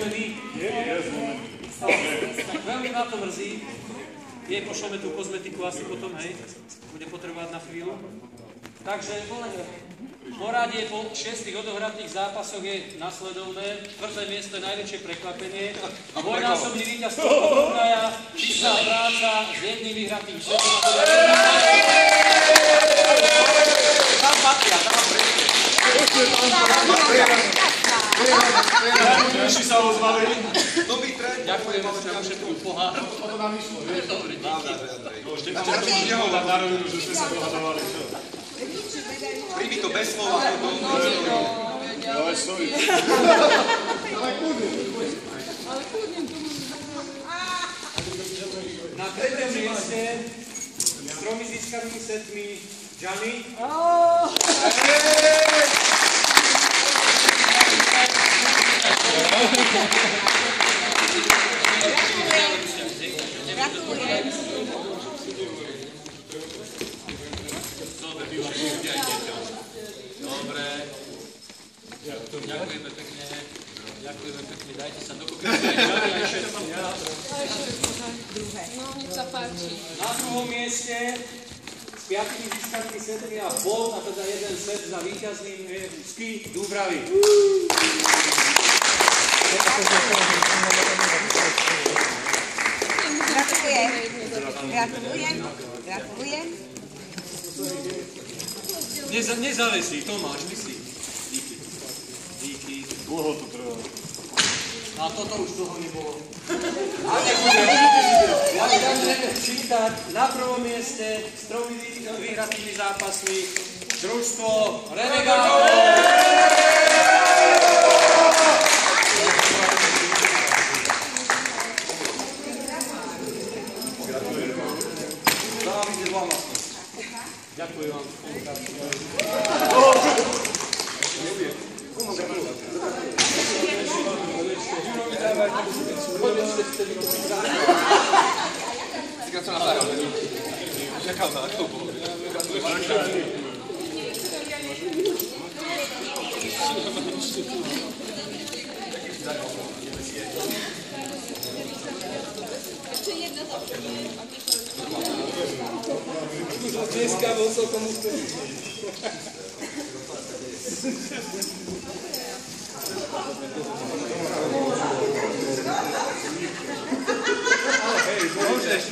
zlomený. Veľmi ma to mrzí. Jej pošleme tú kozmetiku asi potom, hej. Bude potrebovať na chvíľu. Takže poradie po 6 odohratých zápasoch je nasledovné. 4. miesto je najväčšie prekvapenie. Dvojnásobný víťaz tohto turnaja, čistá práca s jedným vyhratým setom. Tam patria, tam mám prejde. Naši sa ozvali. Ďakujem vám všetkú pohár. To nám išlo, vieš? Dobrý, díky. Ešte chcem tomu nehovať na rovinu, že sme sa dohadovali. Príjmi to bez slova. Ale stojí. Na 3. mieste s 3 získanými setmi Gianni. Gratulujem. Dobre. Ďakujeme pekne. Ďakujeme pekne. Dajte sa dokopy. No, nech sa páči. Na 2. mieste s 5 získanými setmi a bol, a teda jeden set za víťazným je Ski Dúbravy. Gratulujem. Gratulujem. Gratulujem. Nezavesí, Tomáš, ty si. Díky. Díky. Dlho to trvá. A toto už dlho nebolo. A nebudeme čítať. Na 1. mieste s 3 vyhratými zápasmi družstvo Renegado. Ďakujem vám. Dneska bol celkom úspešný. Môžeš.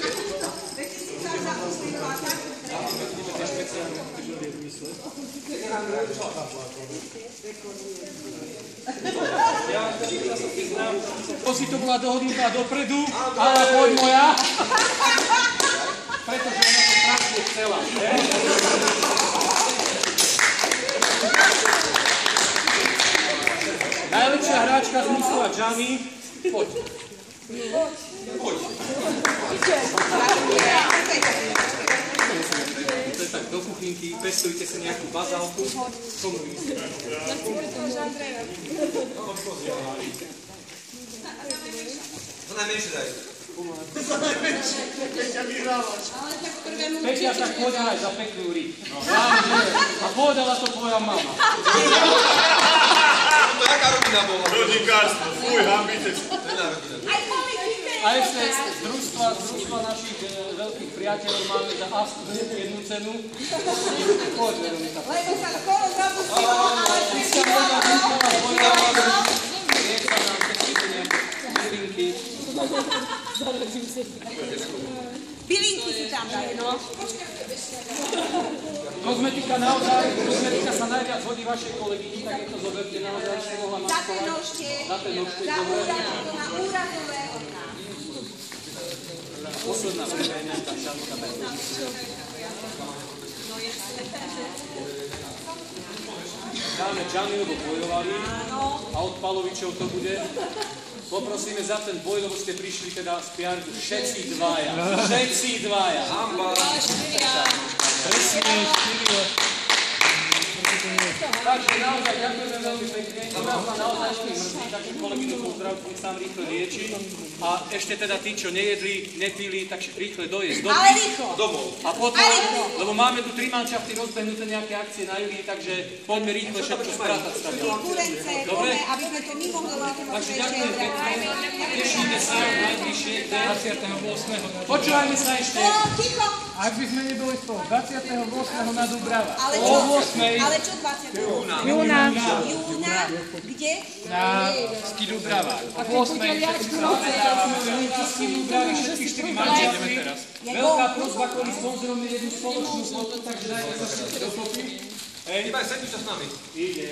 To si to bola dohodnutá dopredu, ale poď moja. Pretože ona to strašne chcela. Najlepšia hráčka z mužstva Gianni. Poď. Poď. To je tak do kuchynky, pestujte si nejakú bazálku. Komu myslíte? To najmenšie daj. Peťa, tak poď aj za peknú ryb. A povedala to tvoja mama. To jaká rodina bola? Rodinárstvo, fuj, hambite. To je rodina. A ešte z družstva našich veľkých priateľov máme za Astu jednu cenu. Poď, Veronika. Lebo sa skoro zapustilo, ale Rieka nám všetky bylinky. bylinky si tam dajú, no. Kozmetika sa najviac hodí vašej kolegyni, tak je to zoberte naozaj, že mohla Za maskovať. ten nožtek, Za ten nožtek, za dobre. na úradové okná. Posledná predajňa, tá šatka. Dáme Gianni, lebo bojovali a od Palovičov to bude. Poprosíme za ten boj, lebo ste prišli teda z Piaritu. Všetci dvaja. Hamba. Presne, 4. Takže naozaj ďakujeme veľmi pekne. To nás ma naozaj veľmi mrzí, takže kolegyňu pozdravte, nech sa vám rýchle lieči. A ešte teda tí, čo nejedli, nepili, tak rýchle dojesť Ale rýchlo. Domov. a potom, lebo máme tu 3 manšafty rozbehnuté nejaké akcie na júli, takže poďme rýchle všetko sprátať s tým. Kurence, Dobre. poďme, aby sme to mimo mohli Takže ďakujem pekne. Tešíme sa najbližšie. 28. Počúvajme sa ešte. Ticho. Ak by sme neboli spolu 28. na Dubrava. Ale O čo? 8. Ale čo 20. Júna. Júna? Kde? Na Ski Dubrava. O 8. všetci sa stretávame. Všetkých 4 manželství. Veľká prosba, kvôli sponzorom je jednu spoločnú fotu, takže dajte sa všetci do foty. Iba sedíš sa s nami. Ide.